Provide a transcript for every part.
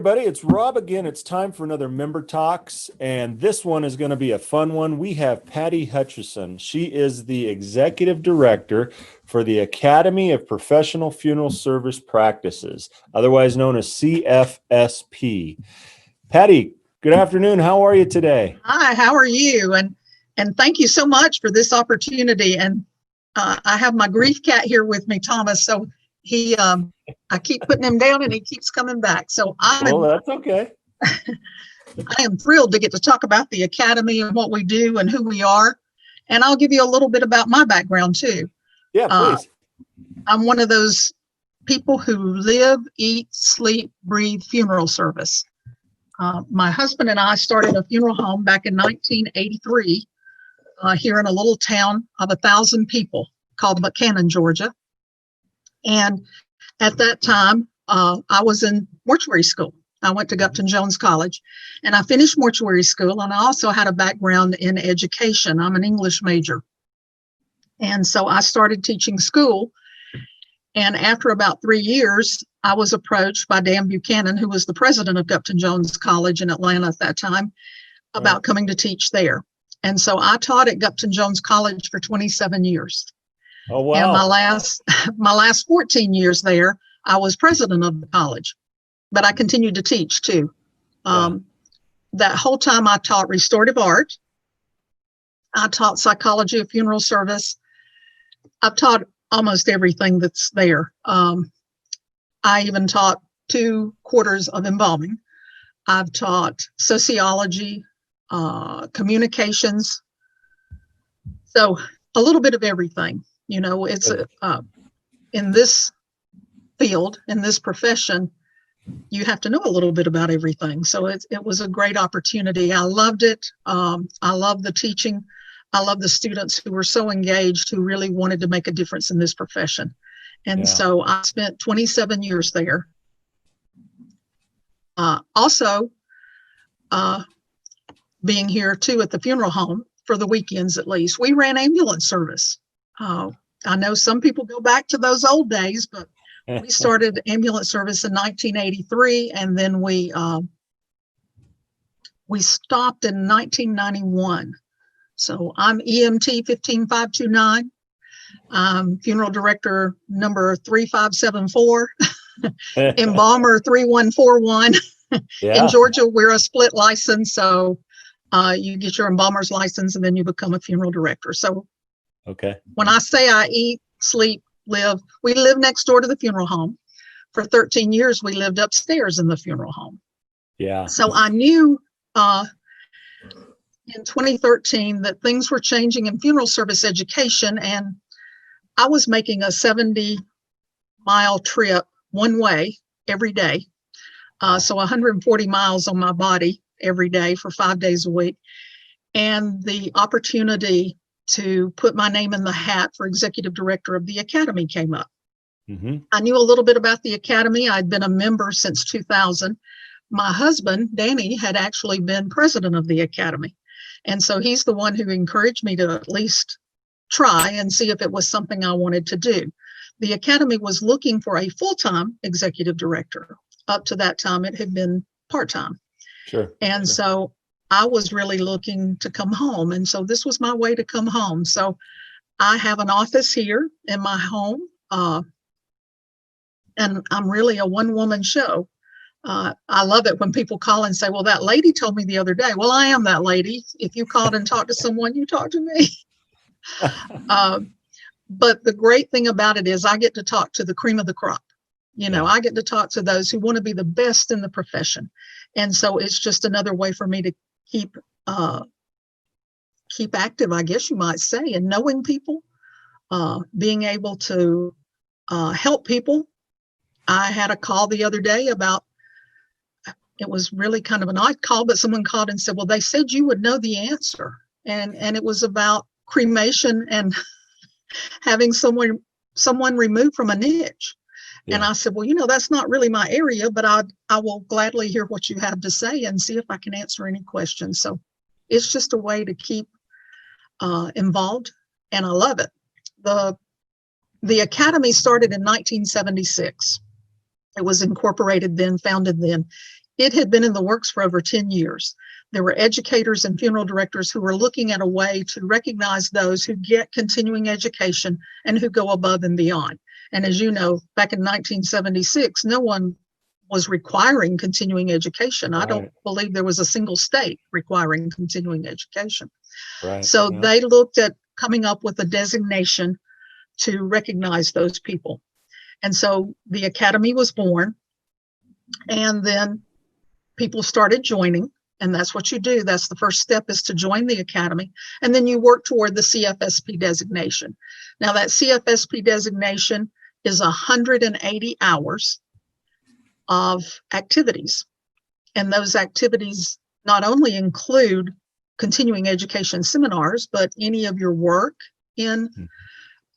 everybody, it's Rob again. It's time for another Member Talks, and this one is going to be a fun one. We have Patty Hutcheson. She is the Executive Director for the Academy of Professional Funeral Service Practices, otherwise known as CFSP. Patty, good afternoon. How are you today? Hi, how are you? And thank you so much for this opportunity. And I have my grief cat here with me, Thomas. So he, I keep putting him down and he keeps coming back. So That's okay. I am thrilled to get to talk about the Academy and what we do and who we are. And I'll give you a little bit about my background too. Yeah, please. I'm one of those people who live, eat, sleep, breathe funeral service. My husband and I started a funeral home back in 1983 here in a little town of 1,000 people called Buchanan, Georgia. And at that time, I was in mortuary school. I went to Gupton Jones College and I finished mortuary school. And I also had a background in education. I'm an English major. And so I started teaching school. And after about 3 years, I was approached by Dan Buchanan, who was the president of Gupton Jones College in Atlanta at that time, about coming to teach there. And so I taught at Gupton Jones College for 27 years. Oh, wow. And my last 14 years there, I was president of the college, but I continued to teach too. That whole time I taught restorative art. I taught psychology of funeral service. I've taught almost everything that's there. I even taught 2 quarters of embalming. I've taught sociology, communications. So a little bit of everything. You know, it's in this field, in this profession, you have to know a little bit about everything. So it was a great opportunity. I loved it. I love the teaching. I love the students who were so engaged, who really wanted to make a difference in this profession. And so I spent 27 years there. Also, being here too at the funeral home for the weekends at least. We ran ambulance service. I know some people go back to those old days, but we started ambulance service in 1983, and then we stopped in 1991. So I'm EMT 15529. Funeral director number 3574, embalmer 3141. In Georgia, we're a split license, so you get your embalmer's license and then you become a funeral director. So when I say I eat, sleep, live, we live next door to the funeral home. For 13 years, we lived upstairs in the funeral home. Yeah. So I knew in 2013 that things were changing in funeral service education, and I was making a 70-mile trip one way every day. So 140 miles on my body every day for 5 days a week. And the opportunity to put my name in the hat for executive director of the Academy came up. Mm-hmm. I knew a little bit about the Academy. I'd been a member since 2000. My husband, Danny, had actually been president of the Academy. And so he's the one who encouraged me to at least try and see if it was something I wanted to do. The Academy was looking for a full-time executive director. Up to that time, it had been part-time. Sure. And so I was really looking to come home. And so this was my way to come home. So I have an office here in my home. And I'm really a one-woman show. I love it when people call and say, well, that lady told me the other day. Well, I am that lady. If you called and talked to someone, you talked to me. But the great thing about it is I get to talk to the cream of the crop. You know, I get to talk to those who want to be the best in the profession. And so it's just another way for me to keep active, I guess you might say, and knowing people, being able to help people. I had a call the other day about, it was really kind of an odd call, but someone called and said, well, they said you would know the answer. And it was about cremation and having someone removed from a niche. Yeah. And I said, well, you know, that's not really my area, but I will gladly hear what you have to say and see if I can answer any questions. So it's just a way to keep involved, and I love it. The Academy started in 1976. It was incorporated then, founded then. It had been in the works for over 10 years. There were educators and funeral directors who were looking at a way to recognize those who get continuing education and who go above and beyond. And as you know, back in 1976, no one was requiring continuing education. I don't believe there was a single state requiring continuing education. Right. So they looked at coming up with a designation to recognize those people. And so the Academy was born, and then people started joining, and that's what you do. That's the first step, is to join the Academy, and then you work toward the CFSP designation. Now, that CFSP designation is 180 hours of activities, and those activities not only include continuing education seminars, but any of your work in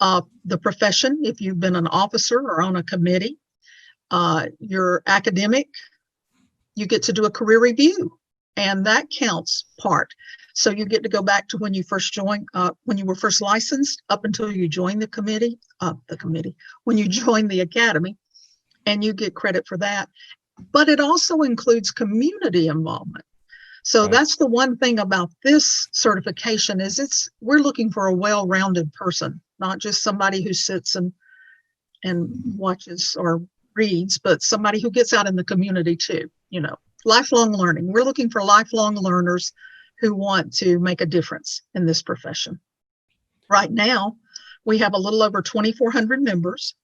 the profession, if you've been an officer or on a committee, your academic, you get to do a career review, and that counts part. So you get to go back to when you first joined, when you were first licensed, up until you join when you join the Academy, and you get credit for that. But it also includes community involvement. So that's the one thing about this certification, is we're looking for a well-rounded person, not just somebody who sits and watches or reads, but somebody who gets out in the community too. Lifelong learning. We're looking for lifelong learners who want to make a difference in this profession. Right now, we have a little over 2,400 members.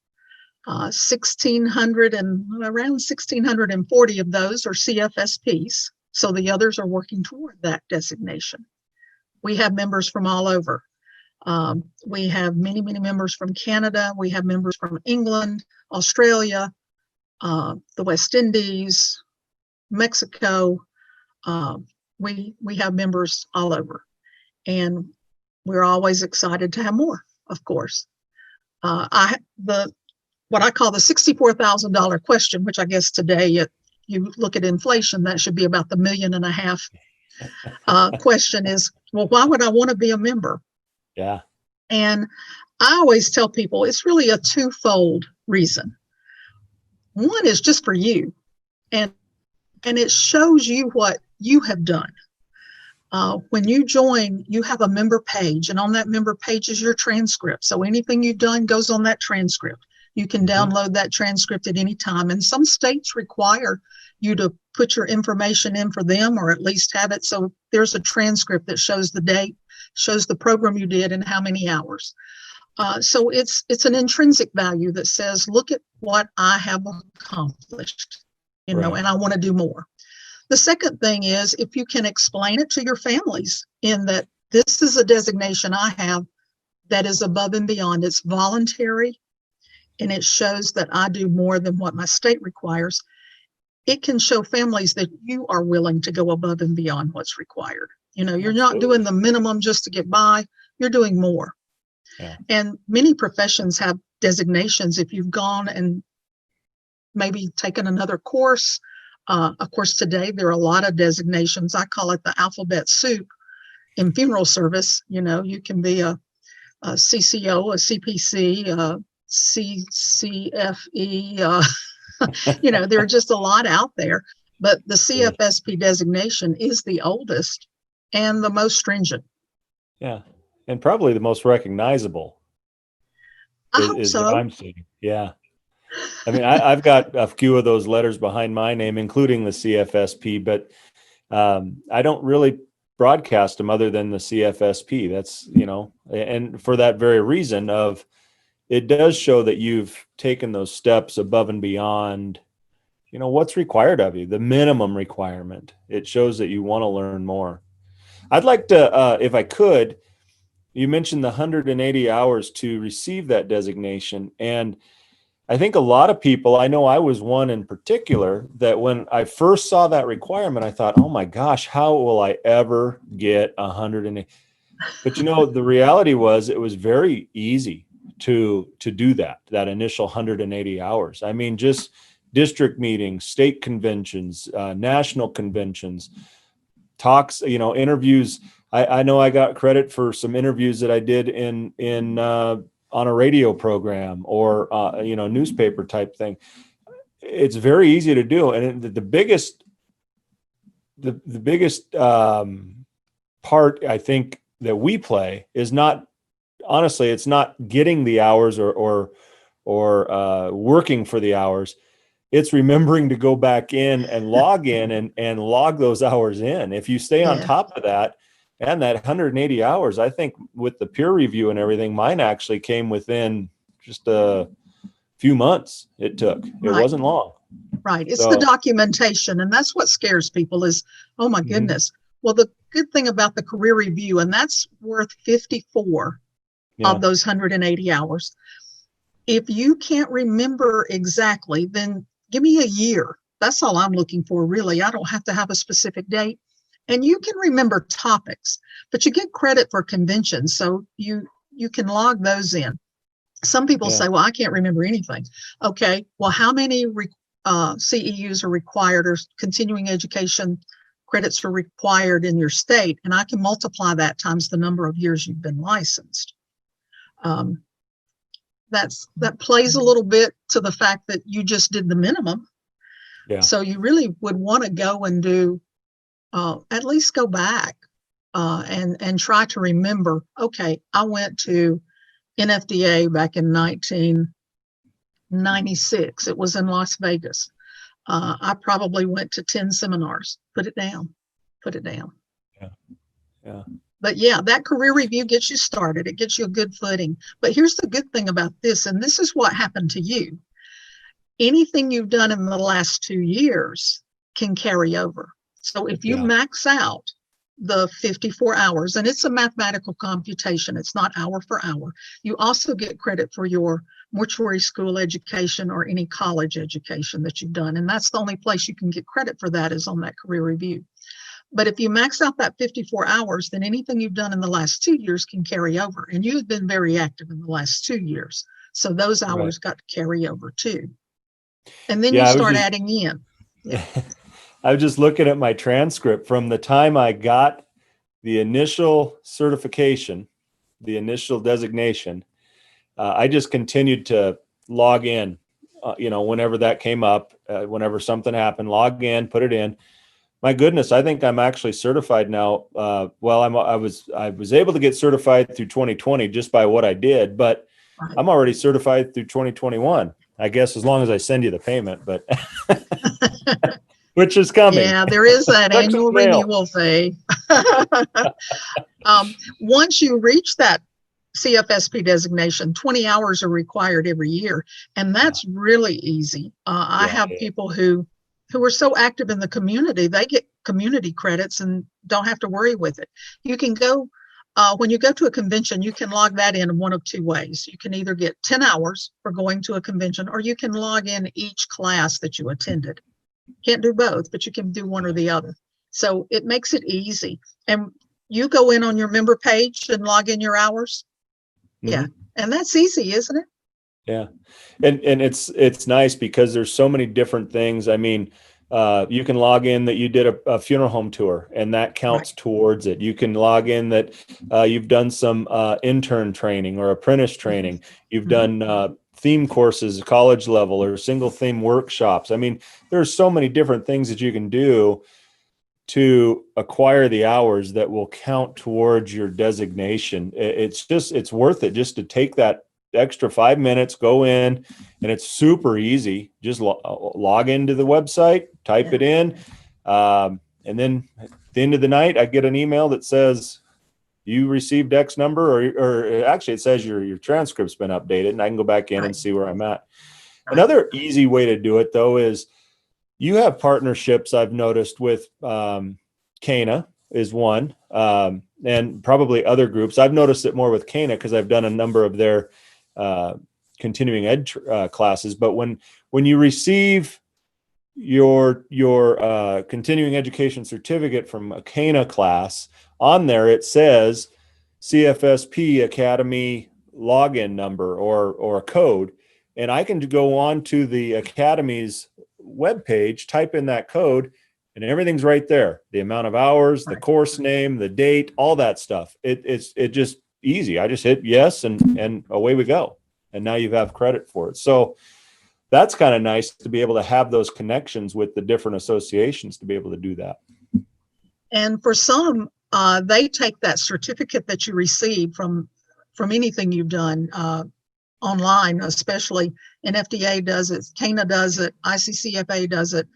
1,600 and around 1,640 of those are CFSPs. So the others are working toward that designation. We have members from all over. We have many, many members from Canada. We have members from England, Australia, the West Indies, Mexico. We have members all over, and we're always excited to have more, of course. What I call the $64,000 question, which I guess today, you look at inflation, that should be about the $1.5 million question is, well, why would I want to be a member? Yeah. And I always tell people it's really a twofold reason. One is just for you, and it shows you what you have done. When you join, you have a member page, and on that member page is your transcript. So anything you've done goes on that transcript. You can download that transcript at any time. And some states require you to put your information in for them, or at least have it. So there's a transcript that shows the date, shows the program you did and how many hours. So it's an intrinsic value that says, look at what I have accomplished, and I want to do more. The second thing is, if you can explain it to your families in that this is a designation I have that is above and beyond, it's voluntary, and it shows that I do more than what my state requires, it can show families that you are willing to go above and beyond what's required. You're not doing the minimum just to get by, you're doing more. Yeah. And many professions have designations. If you've gone and maybe taken another course, of course, today there are a lot of designations. I call it the alphabet soup in funeral service. You can be a CCO, a CPC, CCFE, there are just a lot out there, but the CFSP designation is the oldest and the most stringent. Yeah. And probably the most recognizable is what I'm seeing. Yeah. I mean, I've got a few of those letters behind my name, including the CFSP, but I don't really broadcast them other than the CFSP. That's, and for that very reason of, it does show that you've taken those steps above and beyond, what's required of you, the minimum requirement. It shows that you want to learn more. I'd like to, if I could, you mentioned the 180 hours to receive that designation. And I think a lot of people, I know I was one in particular, that when I first saw that requirement, I thought, oh my gosh, how will I ever get 180? But the reality was it was very easy to do that initial 180 hours. I mean, just district meetings, state conventions, national conventions, talks, interviews. I know I got credit for some interviews that I did in on a radio program or newspaper type thing. It's very easy to do, and the biggest the biggest part I think that we play is not, honestly, it's not getting the hours or working for the hours. It's remembering to go back in and log in and log those hours in. If you stay on Yeah, top of that and that 180 hours, I think with the peer review and everything, mine actually came within just a few months. It took, it right, wasn't long. right. It's the So, documentation, and that's what scares people is, oh my mhm, goodness. Well, the good thing about the career review, and that's worth 54 yeah, of those 180 hours. If you can't remember exactly, then give me a year. That's all I'm looking for, really. I don't have to have a specific date. And you can remember topics, but you get credit for conventions, so you can log those in. Some people yeah, say, well, I can't remember anything. Okay, well, how many CEUs are required or continuing education credits are required in your state? And I can multiply that times the number of years you've been licensed. Um, that plays a little bit to the fact that you just did the minimum. yeah, So you really would want to go and do at least go back and try to remember. Okay, I went to NFDA back in 1996. It was in Las Vegas. I probably went to 10 seminars. Put it down. Put it down. yeah, yeah, But yeah, that career review gets you started. It gets you a good footing. But here's the good thing about this, and this is what happened to you. Anything you've done in the last 2 years can carry over. So if you yeah, max out the 54 hours, and it's a mathematical computation, it's not hour for hour, you also get credit for your mortuary school education or any college education that you've done. And that's the only place you can get credit for that is on that career review. But if you max out that 54 hours, then anything you've done in the last 2 years can carry over. And you've been very active in the last 2 years. So those right. hours got to carry over too. And then you Yeah, start adding in. Yeah. I was just looking at my transcript from the time I got the initial certification, the initial designation. I just continued to log in, whenever that came up, whenever something happened, log in, put it in. My goodness, I think I'm actually certified now. Well, I was able to get certified through 2020 just by what I did, but Right. I'm already certified through 2021. I guess as long as I send you the payment, but which is coming. Yeah, there is that Texas annual mail. renewal fee. Once you reach that CFSP designation, 20 hours are required every year. And Yeah, that's really easy. I yeah, have people who are so active in the community, they get community credits and don't have to worry with it. You can go, when you go to a convention, you can log that in one of two ways. You can either get 10 hours for going to a convention, or you can log in each class that you attended. Can't do both, but you can do one or the other. So it makes it easy. And you go in on your member page and log in your hours. Yeah. hmm, And that's easy, isn't it? yeah. And it's nice because there's so many different things. I mean, you can log in that you did a funeral home tour, and that Right. counts towards it. You can log in that you've done some intern training or apprentice Mhm. training. You've Mhm. done theme courses, college level, or single theme workshops. I mean, there's so many different things that you can do to acquire the hours that will count towards your designation. It's worth it just to take that extra 5 minutes, go in, and it's super easy. Just log into the website, type Yeah. it in, and then at the end of the night, I get an email that says you received X number, or actually it says your transcript's been updated, and I can go back in and Right. see where I'm at. Right. Another easy way to do it though is you have partnerships I've noticed with Cana is one, and probably other groups. I've noticed it more with Cana because I've done a number of their uh, continuing ed classes. But when you receive your continuing education certificate from a Cana class, on there it says CFSP Academy login number or a code, and I can go on to the Academy's webpage, type in that code, and everything's right there. The amount of hours, the Right. course name, the date, all that stuff. It's just easy. I just hit yes and away we go. And now you have credit for it. So that's kind of nice to be able to have those connections with the different associations to be able to do that. And for some, they take that certificate that you receive from anything you've done online, especially NFDA does it, CANA does it, ICCFA does it.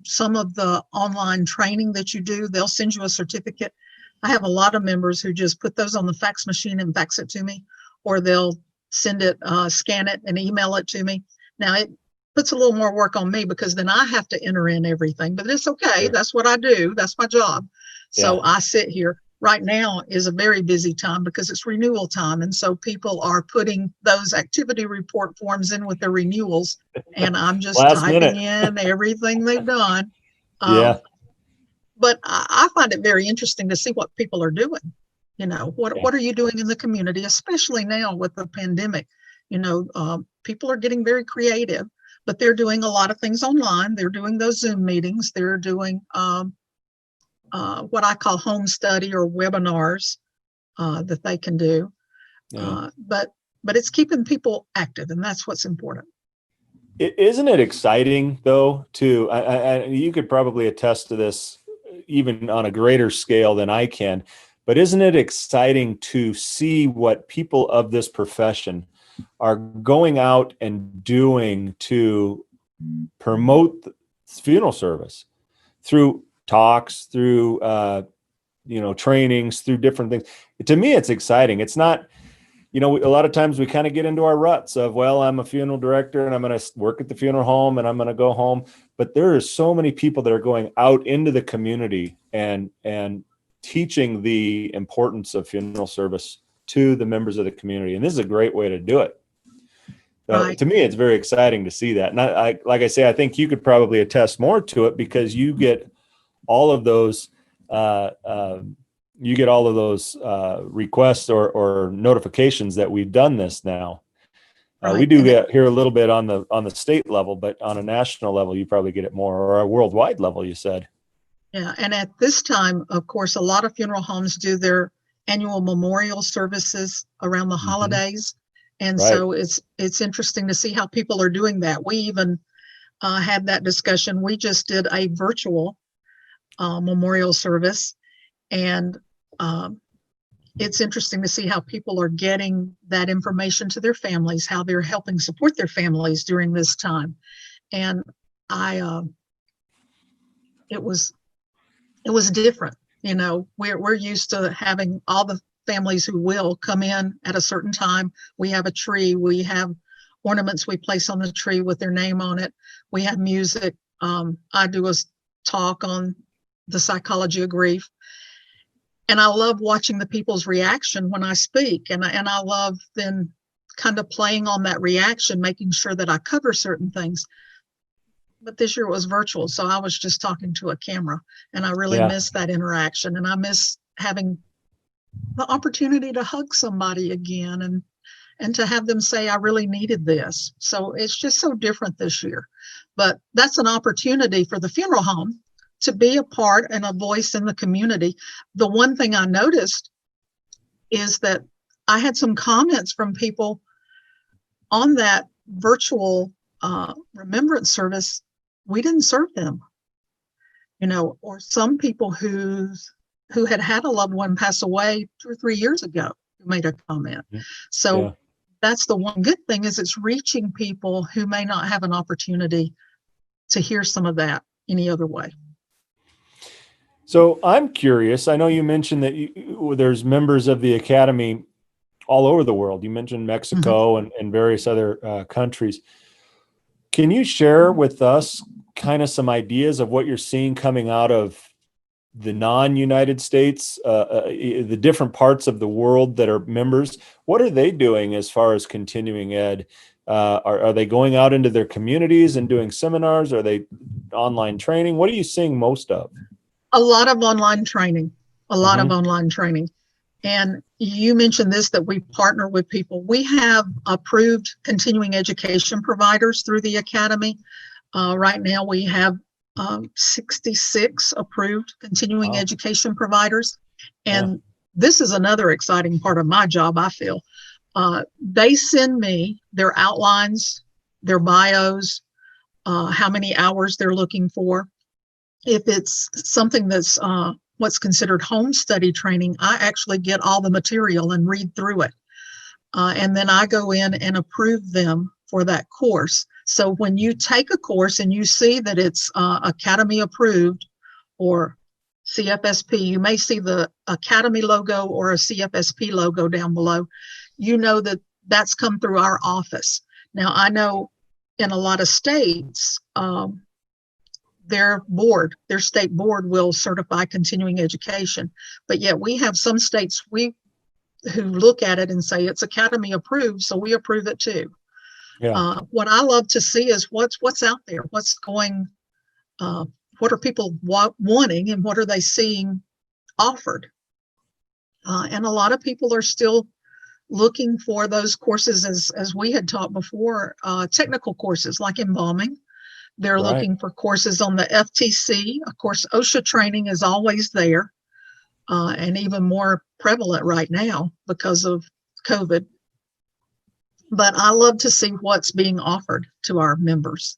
Some of the online training that you do, they'll send you a certificate. I have a lot of members who just put those on the fax machine and fax it to me, or they'll send it, scan it and email it to me. Now it puts a little more work on me because then I have to enter in everything, but it's okay. Sure. That's what I do. That's my job. So Yeah. I sit here. Right now is a very busy time because it's renewal time. And so people are putting those activity report forms in with their renewals. And I'm just Last typing minute. in everything they've done. Yeah. But I find it very interesting to see what people are doing. You know, what are you doing in the community, especially now with the pandemic? You know, people are getting very creative, but they're doing a lot of things online. They're doing those Zoom meetings. They're doing what I call home study or webinars that they can do. Yeah. But it's keeping people active, and that's what's important. Isn't it exciting though? You could probably attest to this even on a greater scale than I can, but isn't it exciting to see what people of this profession are going out and doing to promote the funeral service through talks, through trainings, through different things? To me, it's exciting. It's not, a lot of times we kind of get into our ruts of, well, I'm a funeral director and I'm going to work at the funeral home and I'm going to go home. But there are so many people that are going out into the community and teaching the importance of funeral service to the members of the community. And this is a great way to do it. Right. To me, it's very exciting to see that. And like I say, I think you could probably attest more to it because you get all of those requests or notifications that we've done this now. Right. We do get here a little bit on the state level, but on a national level, you probably get it more, or a worldwide level, you said. Yeah. And at this time, of course, a lot of funeral homes do their annual memorial services around the holidays. And Right. so it's interesting to see how people are doing that. We even had that discussion. We just did a virtual memorial service, and it's interesting to see how people are getting that information to their families, how they're helping support their families during this time. And it was different. You know, we're used to having all the families who will come in at a certain time. We have a tree, we have ornaments we place on the tree with their name on it. We have music. I do a talk on the psychology of grief. And I love watching the people's reaction when I speak. And I love then kind of playing on that reaction, making sure that I cover certain things. But this year it was virtual, so I was just talking to a camera, and I really miss that interaction. And I miss having the opportunity to hug somebody again and to have them say, I really needed this. So it's just so different this year. But that's an opportunity for the funeral home to be a part and a voice in the community. The one thing I noticed is that I had some comments from people on that virtual remembrance service. We didn't serve them, or some people who had a loved one pass away 2 or 3 years ago who made a comment. So that's the one good thing, is it's reaching people who may not have an opportunity to hear some of that any other way. So I'm curious. I know you mentioned that there's members of the Academy all over the world. You mentioned Mexico and various other countries. Can you share with us kind of some ideas of what you're seeing coming out of the non-United States, the different parts of the world that are members? What are they doing as far as continuing ed? Are they going out into their communities and doing seminars? Are they online training? What are you seeing most of? A lot of online training, And you mentioned this, that we partner with people. We have approved continuing education providers through the Academy. Right now we have 66 approved continuing education providers. And this is another exciting part of my job, I feel. They send me their outlines, their bios, how many hours they're looking for. If it's something that's one what's considered home study training, I actually get all the material and read through it. And then I go in and approve them for that course. So when you take a course and you see that it's Academy approved or CFSP, you may see the Academy logo or a CFSP logo down below. You know that that's come through our office. Now, I know in a lot of states, their state board will certify continuing education, but yet we have some states who look at it and say it's Academy approved, so we approve it too. Yeah. What I love to see is what's out there, what's going, what are people wanting, and what are they seeing offered. And a lot of people are still looking for those courses, as we had taught before, technical courses like embalming. They're Right. looking for courses on the FTC. Of course, OSHA training is always there, and even more prevalent right now because of COVID. But I love to see what's being offered to our members,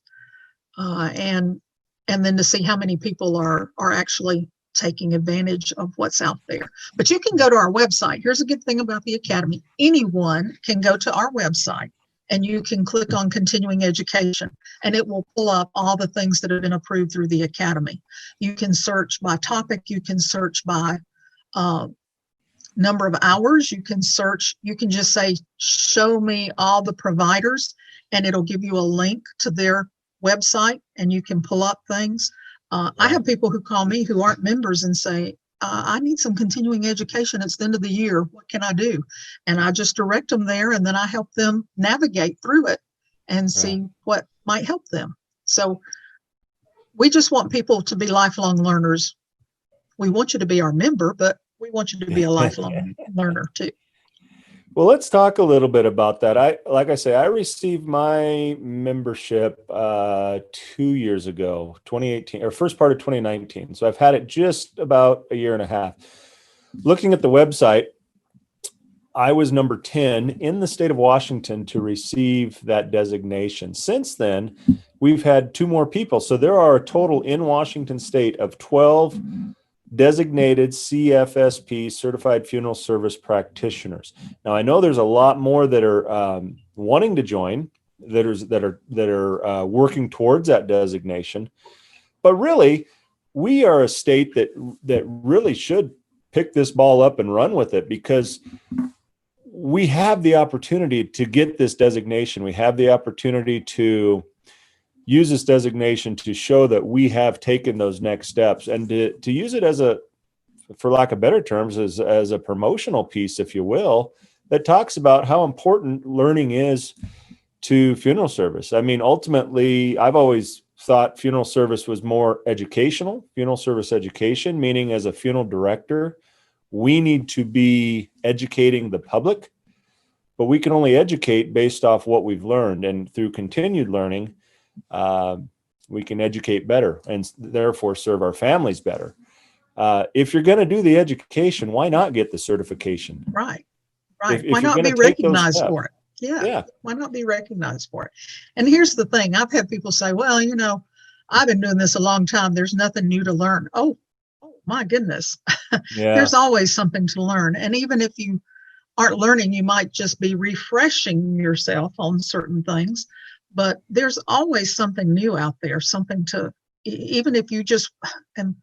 and then to see how many people are actually taking advantage of what's out there. But you can go to our website. Here's a good thing about the Academy. Anyone can go to our website and you can click on continuing education and it will pull up all the things that have been approved through the Academy. You can search by topic. You can search by number of hours. You can just say, show me all the providers, and it'll give you a link to their website and you can pull up things. I have people who call me who aren't members and say, I need some continuing education. It's the end of the year. What can I do? And I just direct them there, and then I help them navigate through it and see what might help them. So we just want people to be lifelong learners. We want you to be our member, but we want you to be a lifelong learner too. Well, let's talk a little bit about that. Like I say, I received my membership 2 years ago, 2018, or first part of 2019. So I've had it just about a year and a half. Looking at the website, I was number 10 in the state of Washington to receive that designation. Since then, we've had 2 more people. So there are a total in Washington state of 12 designated CFSP, certified funeral service practitioners. Now, I know there's a lot more that are wanting to join, that are working towards that designation. But really, we are a state that really should pick this ball up and run with it, because we have the opportunity to get this designation. We have the opportunity to use this designation to show that we have taken those next steps, and to use it as for lack of better terms, as a promotional piece, if you will, that talks about how important learning is to funeral service. I mean, ultimately, I've always thought funeral service was more educational, funeral service education, meaning as a funeral director, we need to be educating the public, but we can only educate based off what we've learned. And through continued learning, we can educate better and therefore serve our families better. If you're going to do the education, why not get the certification? Right. If Why not be recognized for it? Yeah. Why not be recognized for it? And here's the thing. I've had people say, well, I've been doing this a long time. There's nothing new to learn. Oh my goodness. Yeah. There's always something to learn. And even if you aren't learning, you might just be refreshing yourself on certain things. But there's always something new out there, something to, even if you just, and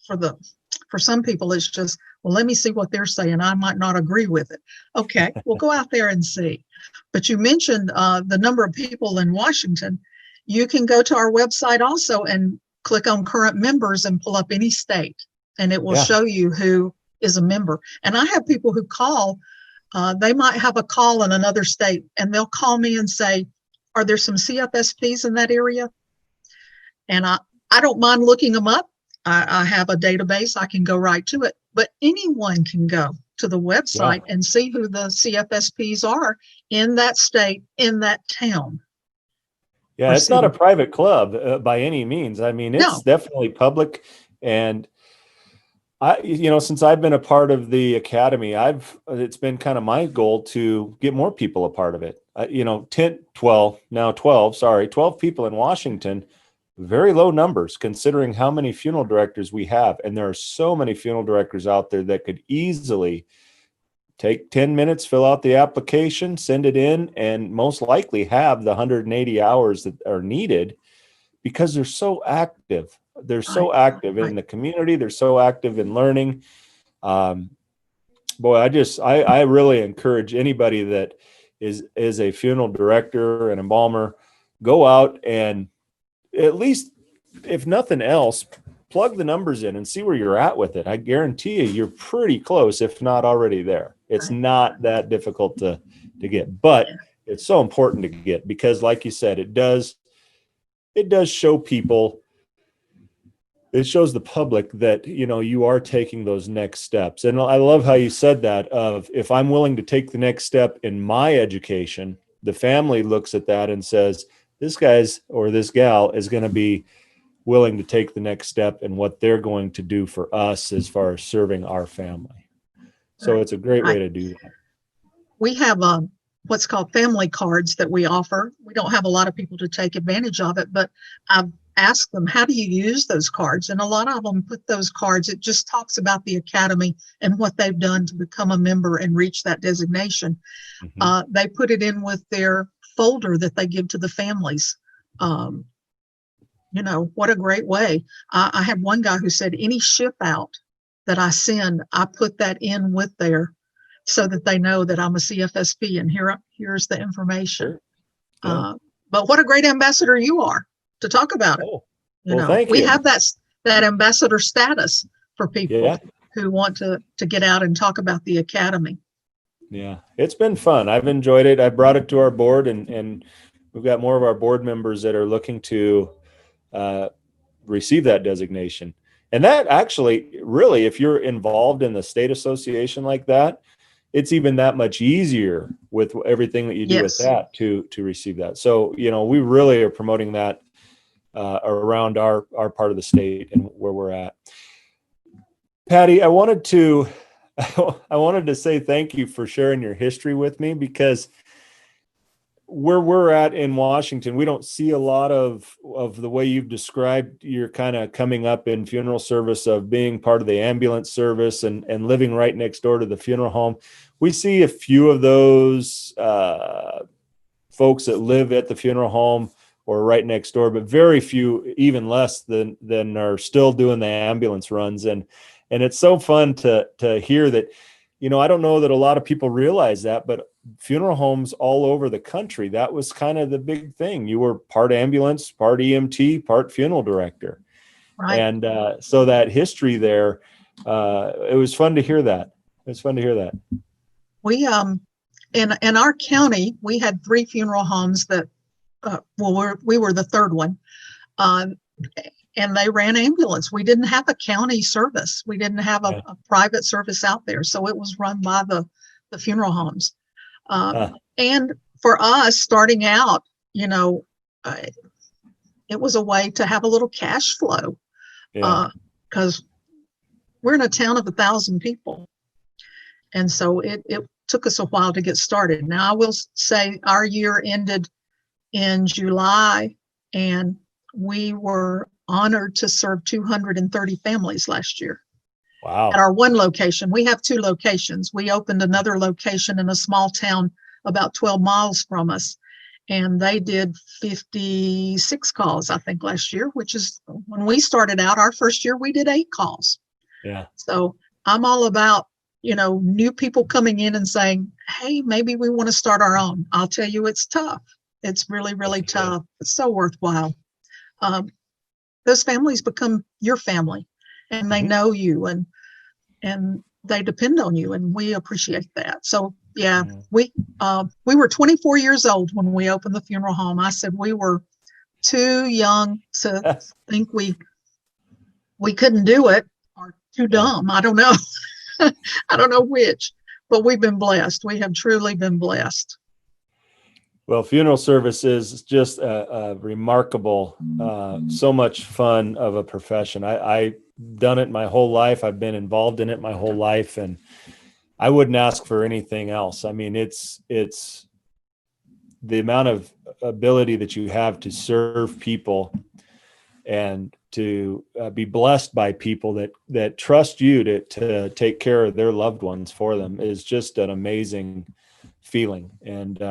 for some people, it's just, well, let me see what they're saying. I might not agree with it. Okay, we'll go out there and see. But you mentioned the number of people in Washington. You can go to our website also and click on current members and pull up any state, and it will show you who is a member. And I have people who call, they might have a call in another state, and they'll call me and say, are there some CFSPs in that area? And I don't mind looking them up. I have a database. I can go right to it. But anyone can go to the website and see who the CFSPs are in that state, in that town. Yeah, it's not a private club by any means. I mean, it's definitely public. And since I've been a part of the Academy, it's been kind of my goal to get more people a part of it. 12 people in Washington, very low numbers considering how many funeral directors we have. And there are so many funeral directors out there that could easily take 10 minutes, fill out the application, send it in, and most likely have the 180 hours that are needed because they're so active. They're so active in the community. They're so active in learning. Boy, I really encourage anybody that is a funeral director and embalmer, go out and at least, if nothing else, plug the numbers in and see where you're at with it. I guarantee you, you're pretty close, if not already there. It's not that difficult to get, but it's so important to get because, like you said, it does show people. It shows the public that, you know, you are taking those next steps. And I love how you said that of, if I'm willing to take the next step in my education, the family looks at that and says, this guy's or this gal is going to be willing to take the next step in what they're going to do for us as far as serving our family. So it's a great way to do that. We have what's called family cards that we offer. We don't have a lot of people to take advantage of it, but I've asked them, how do you use those cards? And a lot of them put those cards, it just talks about the Academy and what they've done to become a member and reach that designation. Mm-hmm. They put it in with their folder that they give to the families. You know, what a great way. I have one guy who said, any ship out that I send, I put that in with there so that they know that I'm a CFSP and here's the information. Sure. Yeah. But what a great ambassador you are to talk about it. Oh, you know, we have that ambassador status for people who want to get out and talk about the Academy. Yeah, it's been fun. I've enjoyed it. I brought it to our board, and we've got more of our board members that are looking to receive that designation. And that actually, really, if you're involved in the state association like that, it's even that much easier with everything that you do with that to receive that. So, you know, we really are promoting that around our part of the state and where we're at. Patty, I wanted to say thank you for sharing your history with me, because where we're at in Washington, we don't see a lot of the way you've described your kind of coming up in funeral service, of being part of the ambulance service and living right next door to the funeral home. We see a few of those folks that live at the funeral home or right next door, but very few, even less than are still doing the ambulance runs. And it's so fun to hear that. You know, I don't know that a lot of people realize that, but funeral homes all over the country, that was kind of the big thing. You were part ambulance, part EMT, part funeral director. Right. And so that history there, it was fun to hear that. We, in our county, we had 3 funeral homes that, we were the third one. And they ran ambulance. We didn't have a county service. We didn't have a private service out there. So it was run by the funeral homes. And for us starting out, you know, it was a way to have a little cash flow, because we're in a town of 1,000 people. And so it took us a while to get started. Now, I will say our year ended in July, and we were honored to serve 230 families last year. Wow. At our one location. We have 2 locations. We opened another location in a small town about 12 miles from us, and they did 56 calls, I think, last year, which is, when we started out, our first year, we did 8 calls. Yeah. So I'm all about, you know, new people coming in and saying, hey, maybe we want to start our own. I'll tell you, it's tough. It's really, really tough. It's so worthwhile. Those families become your family, and they know you, and they depend on you, and we appreciate that. So we were 24 years old when we opened the funeral home. I said we were too young to think we couldn't do it, or too dumb. I don't know. I don't know which, but we've been blessed. We have truly been blessed. Well, funeral service is just a remarkable, so much fun of a profession. I've done it my whole life. I've been involved in it my whole life, and I wouldn't ask for anything else. I mean, it's the amount of ability that you have to serve people and to be blessed by people that trust you to take care of their loved ones for them is just an amazing feeling. And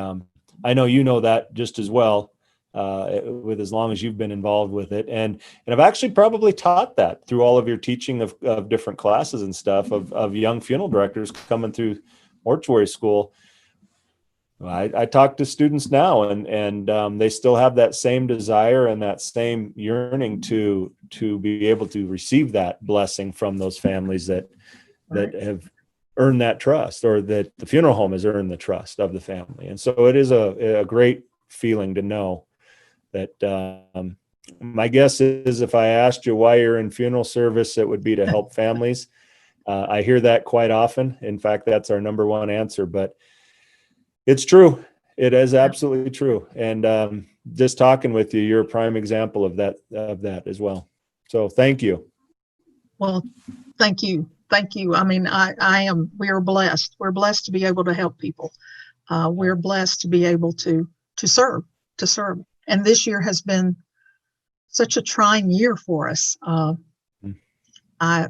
I know you know that just as well, with as long as you've been involved with it. And I've actually probably taught that through all of your teaching of different classes and stuff of young funeral directors coming through mortuary school. I talk to students now, and they still have that same desire and that same yearning to be able to receive that blessing from those families that have earned that trust, or that the funeral home has earned the trust of the family. And so it is a great feeling to know that. My guess is, if I asked you why you're in funeral service, it would be to help families. I hear that quite often. In fact, that's our number one answer, but it's true. It is absolutely true. And just talking with you, you're a prime example of that as well. So thank you. Well, thank you. Thank you. I mean, we are blessed. We're blessed to be able to help people. We're blessed to be able to serve. And this year has been such a trying year for us. I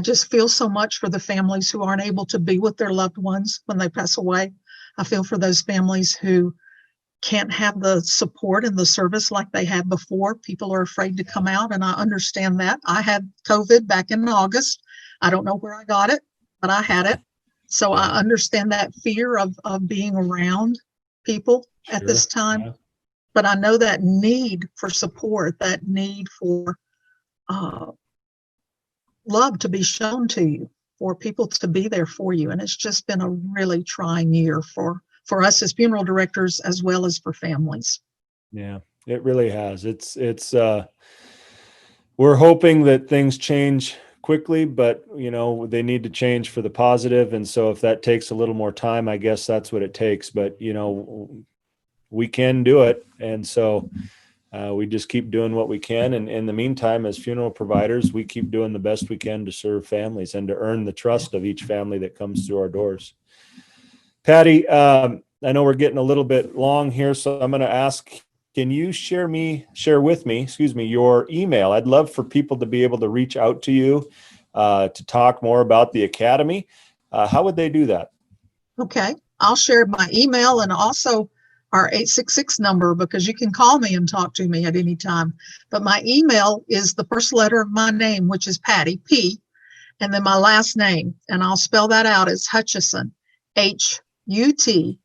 just feel so much for the families who aren't able to be with their loved ones when they pass away. I feel for those families who can't have the support and the service like they had before. People are afraid to come out, and I understand that. I had COVID back in August. I don't know where I got it, but I had it. So I understand that fear of being around people at this time. Yeah. But I know that need for support, that need for love to be shown to you, for people to be there for you. And it's just been a really trying year for us as funeral directors, as well as for families. Yeah, it really has. It's we're hoping that things change quickly, but they need to change for the positive. And so if that takes a little more time, I guess that's what it takes. But we can do it. And so we just keep doing what we can. And in the meantime, as funeral providers, we keep doing the best we can to serve families and to earn the trust of each family that comes through our doors. Patty, I know we're getting a little bit long here, so I'm going to ask, can you share with me, your email? I'd love for people to be able to reach out to you to talk more about the Academy. How would they do that? Okay, I'll share my email and also our 866 number, because you can call me and talk to me at any time. But my email is the first letter of my name, which is Patty, P, and then my last name. And I'll spell that out as Hutcheson, Hutcheson,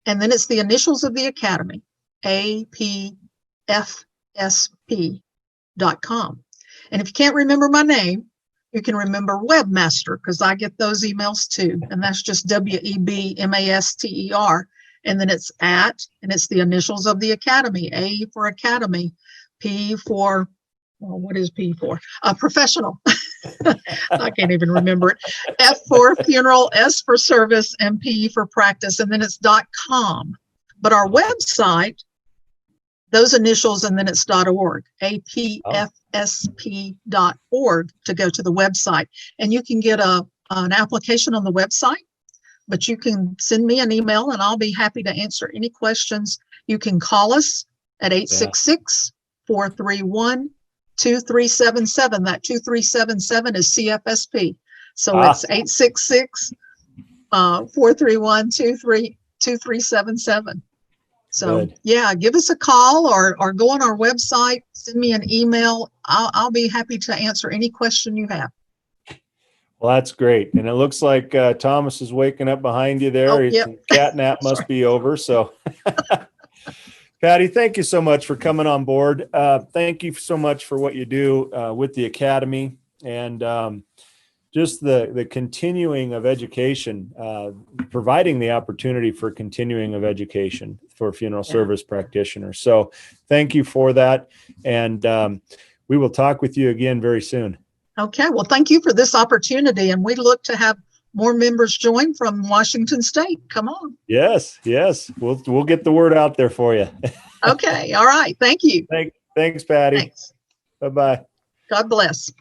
and then it's the initials of the Academy, APFSP.com. And if you can't remember my name, you can remember Webmaster, because I get those emails too. And that's just WEBMASTER. And then it's and it's the initials of the Academy, A for Academy, P for, well, what is P for? Professional. I can't even remember it. F for funeral, S for service, and P for practice. And then it's .com. But our website, those initials, and then it's .org, APFSP.org, to go to the website. And you can get an application on the website, but you can send me an email and I'll be happy to answer any questions. You can call us at 866-431-2377. That 2377 is CFSP. So it's 866-431-2377. So good. Yeah, give us a call or go on our website, send me an email. I'll be happy to answer any question you have. Well, that's great. And it looks like Thomas is waking up behind you there. Yep. Cat nap must be over. So Patty, thank you so much for coming on board. Thank you so much for what you do with the Academy, and just the continuing of education, providing the opportunity for continuing of education for funeral service practitioners. So thank you for that. And we will talk with you again very soon. Okay. Well, thank you for this opportunity. And we look to have more members join from Washington State. Come on. Yes. We'll get the word out there for you. Okay. All right. Thank you. Thanks, Patty. Thanks. Bye-bye. God bless.